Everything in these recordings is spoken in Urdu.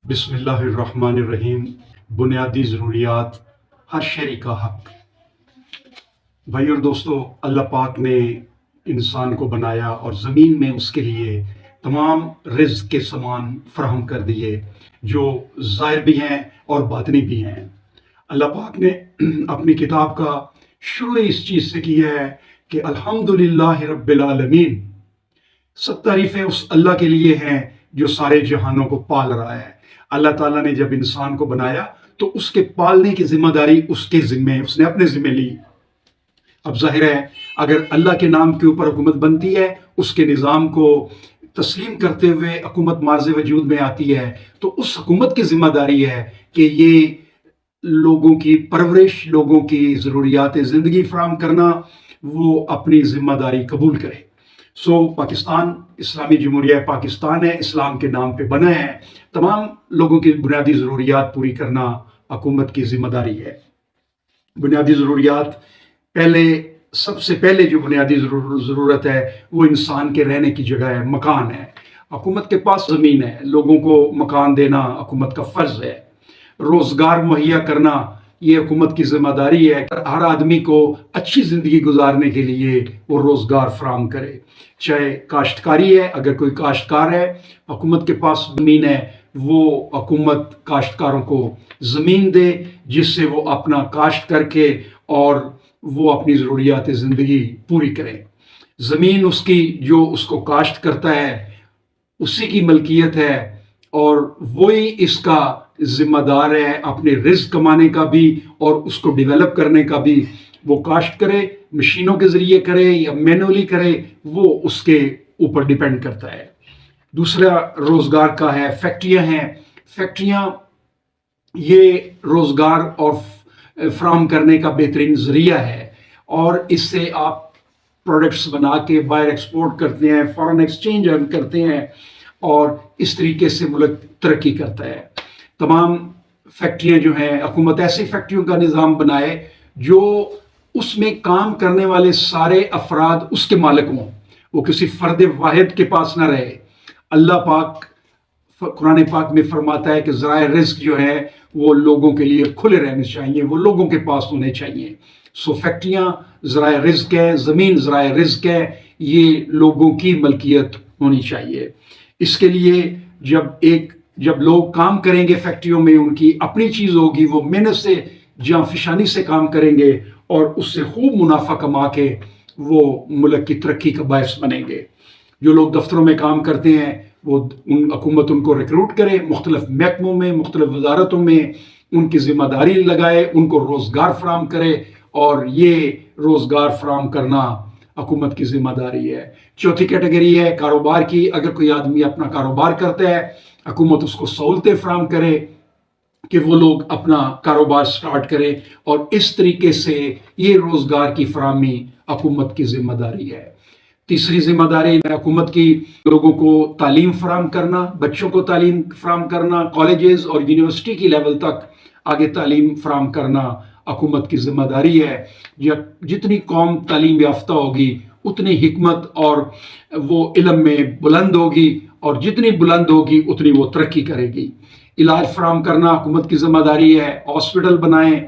بسم اللہ الرحمن الرحیم۔ بنیادی ضروریات، ہر شہری کا حق۔ بھائی اور دوستو، اللہ پاک نے انسان کو بنایا اور زمین میں اس کے لیے تمام رزق کے سامان فراہم کر دیے جو ظاہر بھی ہیں اور باطنی بھی ہیں۔ اللہ پاک نے اپنی کتاب کا شروع اس چیز سے کیا ہے کہ الحمدللہ رب العالمین، سب تعریفیں اس اللہ کے لیے ہیں جو سارے جہانوں کو پال رہا ہے۔ اللہ تعالیٰ نے جب انسان کو بنایا تو اس کے پالنے کی ذمہ داری اس نے اپنے ذمہ لی۔ اب ظاہر ہے اگر اللہ کے نام کے اوپر حکومت بنتی ہے، اس کے نظام کو تسلیم کرتے ہوئے حکومت مارز وجود میں آتی ہے، تو اس حکومت کی ذمہ داری ہے کہ یہ لوگوں کی پرورش، لوگوں کی ضروریات زندگی فراہم کرنا، وہ اپنی ذمہ داری قبول کرے۔ پاکستان اسلامی جمہوریہ پاکستان ہے، اسلام کے نام پہ بنا ہے۔ تمام لوگوں کی بنیادی ضروریات پوری کرنا حکومت کی ذمہ داری ہے۔ بنیادی ضروریات، سب سے پہلے جو بنیادی ضرورت ہے وہ انسان کے رہنے کی جگہ ہے، مکان ہے۔ حکومت کے پاس زمین ہے، لوگوں کو مکان دینا حکومت کا فرض ہے۔ روزگار مہیا کرنا یہ حکومت کی ذمہ داری ہے، ہر آدمی کو اچھی زندگی گزارنے کے لیے وہ روزگار فراہم کرے۔ چاہے کاشتکاری ہے، اگر کوئی کاشتکار ہے، حکومت کے پاس زمین ہے، وہ حکومت کاشتکاروں کو زمین دے جس سے وہ اپنا کاشت کر کے اور وہ اپنی ضروریات زندگی پوری کرے۔ زمین اس کی، جو اس کو کاشت کرتا ہے، اسی کی ملکیت ہے اور وہی اس کا ذمہ دار ہے اپنے رزق کمانے کا بھی اور اس کو ڈیولپ کرنے کا بھی۔ وہ کاشت کرے، مشینوں کے ذریعے کرے یا مینولی کرے، وہ اس کے اوپر ڈیپینڈ کرتا ہے۔ دوسرا روزگار کا ہے، فیکٹریاں ہیں۔ فیکٹریاں یہ روزگار اور فراہم کرنے کا بہترین ذریعہ ہے، اور اس سے آپ پروڈکٹس بنا کے باہر ایکسپورٹ کرتے ہیں، فارن ایکسچینج ارن کرتے ہیں، اور اس طریقے سے ملک ترقی کرتا ہے۔ تمام فیکٹریاں جو ہیں، حکومت ایسی فیکٹریوں کا نظام بنائے جو اس میں کام کرنے والے سارے افراد اس کے مالک ہوں، وہ کسی فرد واحد کے پاس نہ رہے۔ اللہ پاک قرآن پاک میں فرماتا ہے کہ ذرائع رزق جو ہے وہ لوگوں کے لیے کھلے رہنے چاہیے، وہ لوگوں کے پاس ہونے چاہیے۔ فیکٹریاں ذرائع رزق ہے، زمین ذرائع رزق ہے، یہ لوگوں کی ملکیت ہونی چاہیے۔ اس کے لیے جب لوگ کام کریں گے فیکٹریوں میں، ان کی اپنی چیز ہوگی، وہ محنت سے جاں فشانی سے کام کریں گے اور اس سے خوب منافع کما کے وہ ملک کی ترقی کا باعث بنیں گے۔ جو لوگ دفتروں میں کام کرتے ہیں، حکومت ان کو ریکروٹ کرے، مختلف محکموں میں، مختلف وزارتوں میں ان کی ذمہ داری لگائے، ان کو روزگار فراہم کرے، اور یہ روزگار فراہم کرنا حکومت کی ذمہ داری ہے۔ چوتھی کیٹیگری ہے کاروبار کی۔ اگر کوئی آدمی اپنا کاروبار کرتا ہے، حکومت اس کو سہولتیں فراہم کرے کہ وہ لوگ اپنا کاروبار سٹارٹ کرے، اور اس طریقے سے یہ روزگار کی فراہمی حکومت کی ذمہ داری ہے۔ تیسری ذمہ داری حکومت کی لوگوں کو تعلیم فراہم کرنا، بچوں کو تعلیم فراہم کرنا، کالجز اور یونیورسٹی کی لیول تک آگے تعلیم فراہم کرنا حکومت کی ذمہ داری ہے۔ جتنی قوم تعلیم یافتہ ہوگی اتنی حکمت اور وہ علم میں بلند ہوگی، اور جتنی بلند ہوگی اتنی وہ ترقی کرے گی۔ علاج فراہم کرنا حکومت کی ذمہ داری ہے۔ ہاسپٹل بنائیں،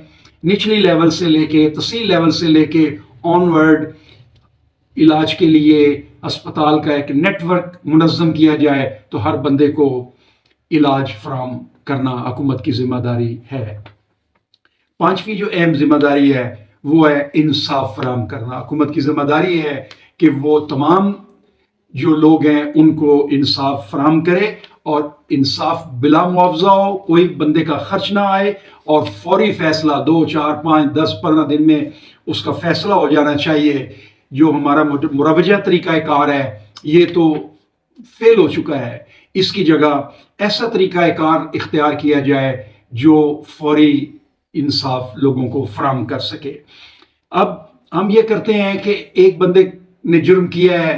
نچلی لیول سے لے کے تحصیل لیول سے لے کے آن ورڈ علاج کے لیے اسپتال کا ایک نیٹ ورک منظم کیا جائے تو ہر بندے کو علاج فراہم کرنا حکومت کی ذمہ داری ہے۔ پانچویں جو اہم ذمہ داری ہے وہ ہے انصاف فراہم کرنا۔ حکومت کی ذمہ داری ہے کہ وہ تمام جو لوگ ہیں ان کو انصاف فراہم کرے، اور انصاف بلا معاوضہ ہو، کوئی بندے کا خرچ نہ آئے، اور فوری فیصلہ 2، 4، 5، 10، 15 دن میں اس کا فیصلہ ہو جانا چاہیے۔ جو ہمارا مروجہ طریقہ کار ہے یہ تو فیل ہو چکا ہے، اس کی جگہ ایسا طریقہ کار اختیار کیا جائے جو فوری انصاف لوگوں کو فراہم کر سکے۔ اب ہم یہ کرتے ہیں کہ ایک بندے نے جرم کیا ہے،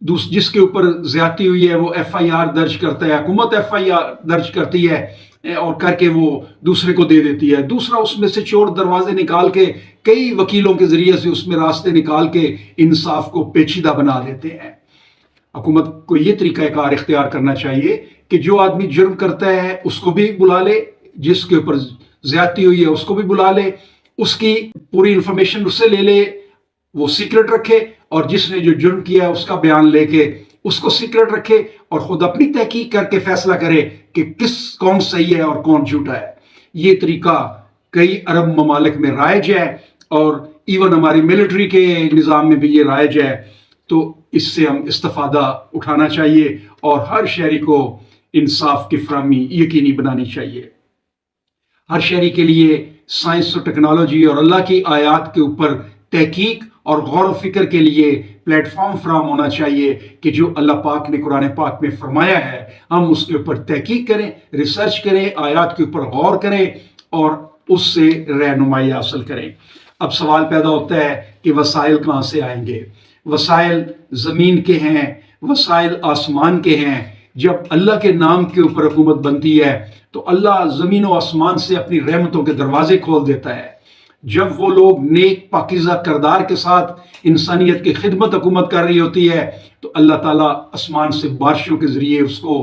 جس کے اوپر زیادتی ہوئی ہے، وہ ایف آئی آر درج کرتا ہے، حکومت ایف آئی آر درج کرتی ہے اور کر کے وہ دوسرے کو دے دیتی ہے۔ دوسرا اس میں سے چور دروازے نکال کے کئی وکیلوں کے ذریعے سے اس میں راستے نکال کے انصاف کو پیچیدہ بنا دیتے ہیں۔ حکومت کو یہ طریقہ کار اختیار کرنا چاہیے کہ جو آدمی جرم کرتا ہے اس کو بھی بلا لے، جس کے اوپر زیادتی ہوئی ہے اس کو بھی بلا لے، اس کی پوری انفارمیشن اس سے لے لے، وہ سیکرٹ رکھے، اور جس نے جو جرم کیا ہے اس کا بیان لے کے اس کو سیکرٹ رکھے، اور خود اپنی تحقیق کر کے فیصلہ کرے کہ کون صحیح ہے اور کون جھوٹا ہے۔ یہ طریقہ کئی عرب ممالک میں رائج ہے، اور ایون ہماری ملٹری کے نظام میں بھی یہ رائج ہے۔ تو اس سے ہم استفادہ اٹھانا چاہیے، اور ہر شہری کو انصاف کی فراہمی یقینی بنانی چاہیے۔ ہر شہری کے لیے سائنس اور ٹیکنالوجی اور اللہ کی آیات کے اوپر تحقیق اور غور و فکر کے لیے پلیٹ فارم فراہم ہونا چاہیے کہ جو اللہ پاک نے قرآن پاک میں فرمایا ہے ہم اس کے اوپر تحقیق کریں، ریسرچ کریں، آیات کے اوپر غور کریں اور اس سے رہنمائی حاصل کریں۔ اب سوال پیدا ہوتا ہے کہ وسائل کہاں سے آئیں گے؟ وسائل زمین کے ہیں، وسائل آسمان کے ہیں۔ جب اللہ کے نام کے اوپر حکومت بنتی ہے تو اللہ زمین و آسمان سے اپنی رحمتوں کے دروازے کھول دیتا ہے۔ جب وہ لوگ نیک پاکیزہ کردار کے ساتھ انسانیت کی خدمت حکومت کر رہی ہوتی ہے تو اللہ تعالیٰ آسمان سے بارشوں کے ذریعے اس کو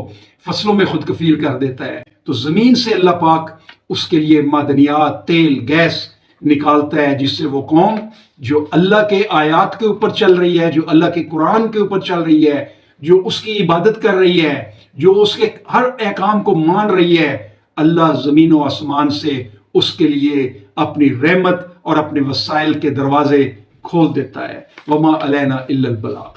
فصلوں میں خود کفیل کر دیتا ہے۔ تو زمین سے اللہ پاک اس کے لیے معدنیات، تیل، گیس نکالتا ہے، جس سے وہ قوم جو اللہ کے آیات کے اوپر چل رہی ہے، جو اللہ کے قرآن کے اوپر چل رہی ہے، جو اس کی عبادت کر رہی ہے، جو اس کے ہر احکام کو مان رہی ہے، اللہ زمین و آسمان سے اس کے لیے اپنی رحمت اور اپنے وسائل کے دروازے کھول دیتا ہے۔ وما علینا الا البلاغ۔